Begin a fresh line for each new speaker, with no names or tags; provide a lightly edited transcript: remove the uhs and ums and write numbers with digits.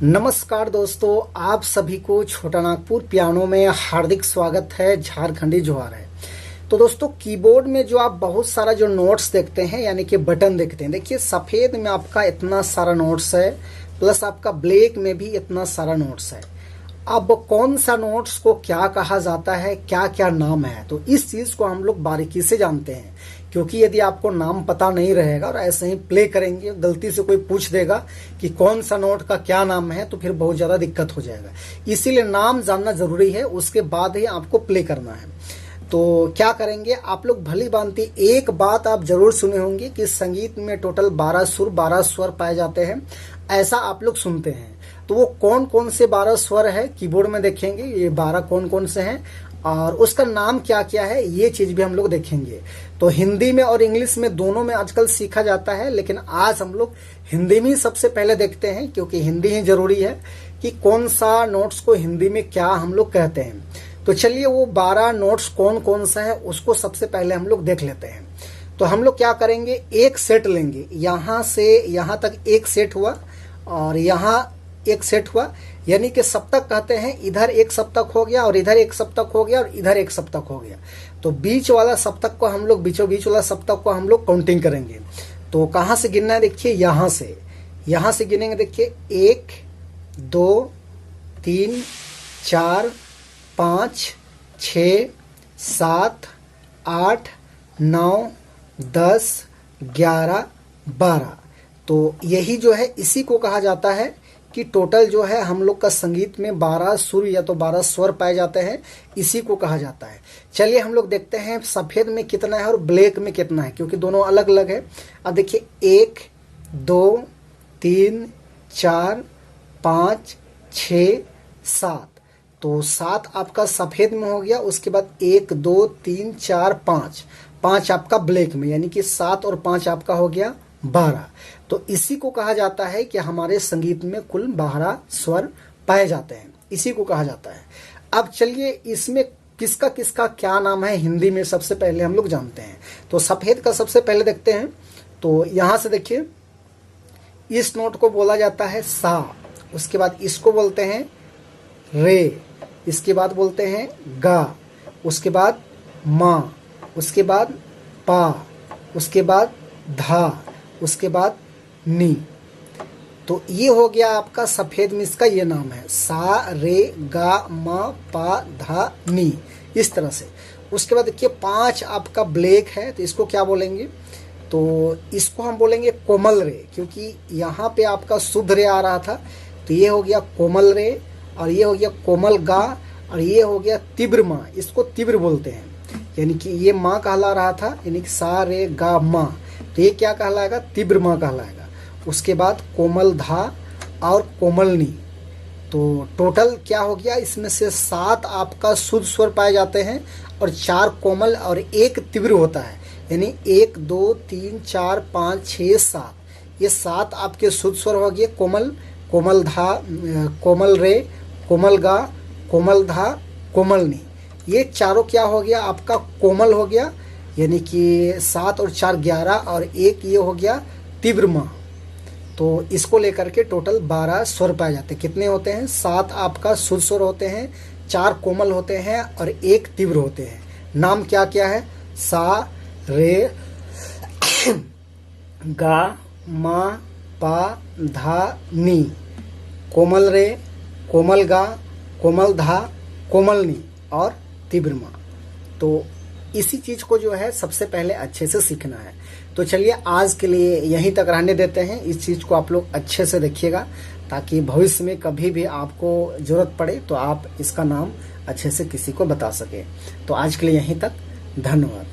नमस्कार दोस्तों, आप सभी को छोटा नागपुर पियानो में हार्दिक स्वागत है। झारखंडी जोहार है। तो दोस्तों, कीबोर्ड में जो आप बहुत सारा जो नोट्स देखते हैं यानी कि बटन देखते हैं, देखिए सफ़ेद में आपका इतना सारा नोट्स है, प्लस आपका ब्लैक में भी इतना सारा नोट्स है। अब कौन सा नोट्स को क्या कहा जाता है, क्या क्या नाम है, तो इस चीज़ को हम लोग बारीकी से जानते हैं। क्योंकि यदि आपको नाम पता नहीं रहेगा और ऐसे ही प्ले करेंगे, गलती से कोई पूछ देगा कि कौन सा नोट का क्या नाम है, तो फिर बहुत ज़्यादा दिक्कत हो जाएगा। इसीलिए नाम जानना ज़रूरी है, उसके बाद ही आपको प्ले करना है। तो क्या करेंगे आप लोग, भली भांति एक बात आप जरूर सुने होंगे कि संगीत में टोटल 12 सुर 12 स्वर पाए जाते हैं, ऐसा आप लोग सुनते हैं। तो वो कौन कौन से 12 स्वर है कीबोर्ड में देखेंगे, ये 12 कौन कौन से हैं और उसका नाम क्या क्या है, ये चीज भी हम लोग देखेंगे। तो हिंदी में और इंग्लिश में दोनों में आजकल सीखा जाता है, लेकिन आज हम लोग हिंदी में सबसे पहले देखते हैं, क्योंकि हिंदी ही जरूरी है कि कौन सा नोट्स को हिंदी में क्या हम लोग कहते हैं। तो चलिए वो 12 नोट्स कौन कौन सा है उसको सबसे पहले हम लोग देख लेते हैं। तो हम लोग क्या करेंगे, एक सेट लेंगे, यहाँ से यहाँ तक एक सेट हुआ और यहाँ एक सेट हुआ, यानी कि सप्तक कहते हैं। इधर एक सप्तक हो गया और इधर एक सप्तक हो गया और इधर एक सप्तक हो गया। तो बीच वाला सप्तक को हम लोग, बीचों बीच वाला सप्तक को हम लोग काउंटिंग करेंगे। तो कहाँ से गिनना है, देखिए यहाँ से गिनेंगे। देखिए 1 2 3 4 5 6 7 8 9 10 11 12। तो यही जो है, इसी को कहा जाता है कि टोटल जो है हम लोग का संगीत में 12 सुर या तो 12 स्वर पाए जाते हैं, इसी को कहा जाता है। चलिए हम लोग देखते हैं सफ़ेद में कितना है और ब्लैक में कितना है, क्योंकि दोनों अलग अलग है। अब देखिए 1 2 3 4 5 6 7। तो 7 आपका सफ़ेद में हो गया, उसके बाद 1 2 3 4 5 आपका ब्लैक में, यानी कि 7 और 5 आपका हो गया 12। तो इसी को कहा जाता है कि हमारे संगीत में कुल 12 स्वर पाए जाते हैं, इसी को कहा जाता है। अब चलिए इसमें किसका किसका क्या नाम है हिंदी में, सबसे पहले हम लोग जानते हैं। तो सफ़ेद का सबसे पहले देखते हैं। तो यहाँ से देखिए, इस नोट को बोला जाता है सा, उसके बाद इसको बोलते हैं रे, इसके बाद बोलते हैं गा, उसके बाद मा, उसके बाद पा, उसके बाद धा, उसके बाद नी। तो ये हो गया आपका सफ़ेद में, इसका ये नाम है सा रे गा मा पा धा नी, इस तरह से। उसके बाद देखिए 5 आपका ब्लैक है, तो इसको क्या बोलेंगे, तो इसको हम बोलेंगे कोमल रे, क्योंकि यहाँ पे आपका शुद्ध रे आ रहा था। तो ये हो गया कोमल रे, और ये हो गया कोमल गा, और ये हो गया तीव्र माँ, इसको तीव्र बोलते हैं। यानी कि ये माँ कहला रहा था, यानी कि सा रे गा माँ, तो ये क्या कहलाएगा, तीव्र माँ कहलाएगा। उसके बाद कोमल धा और कोमल नी। तो टोटल क्या हो गया, इसमें से 7 आपका शुद्ध स्वर पाए जाते हैं और 4 कोमल और 1 तीव्र होता है। यानी 1 2 3 4 5 6 7, ये 7 आपके शुद्ध स्वर हो गए। कोमल, कोमल धा, कोमल रे, कोमल गा, कोमल धा, कोमल नी, ये चारों क्या हो गया आपका कोमल हो गया। यानी कि 7 और 4 11 और 1 ये हो गया तीव्र माँ। तो इसको लेकर के टोटल 12 स्वर पाए जाते हैं। कितने होते हैं, 7 आपका शुद्ध स्वर होते हैं, 4 कोमल होते हैं और 1 तीव्र होते हैं। नाम क्या क्या है, सा रे गा मा पा धा नी, कोमल रे, कोमल गा, कोमल धा, कोमल नी और तीव्र माँ। तो इसी चीज़ को जो है सबसे पहले अच्छे से सीखना है। तो चलिए आज के लिए यहीं तक रहने देते हैं। इस चीज़ को आप लोग अच्छे से देखिएगा, ताकि भविष्य में कभी भी आपको ज़रूरत पड़े तो आप इसका नाम अच्छे से किसी को बता सके। तो आज के लिए यहीं तक, धन्यवाद।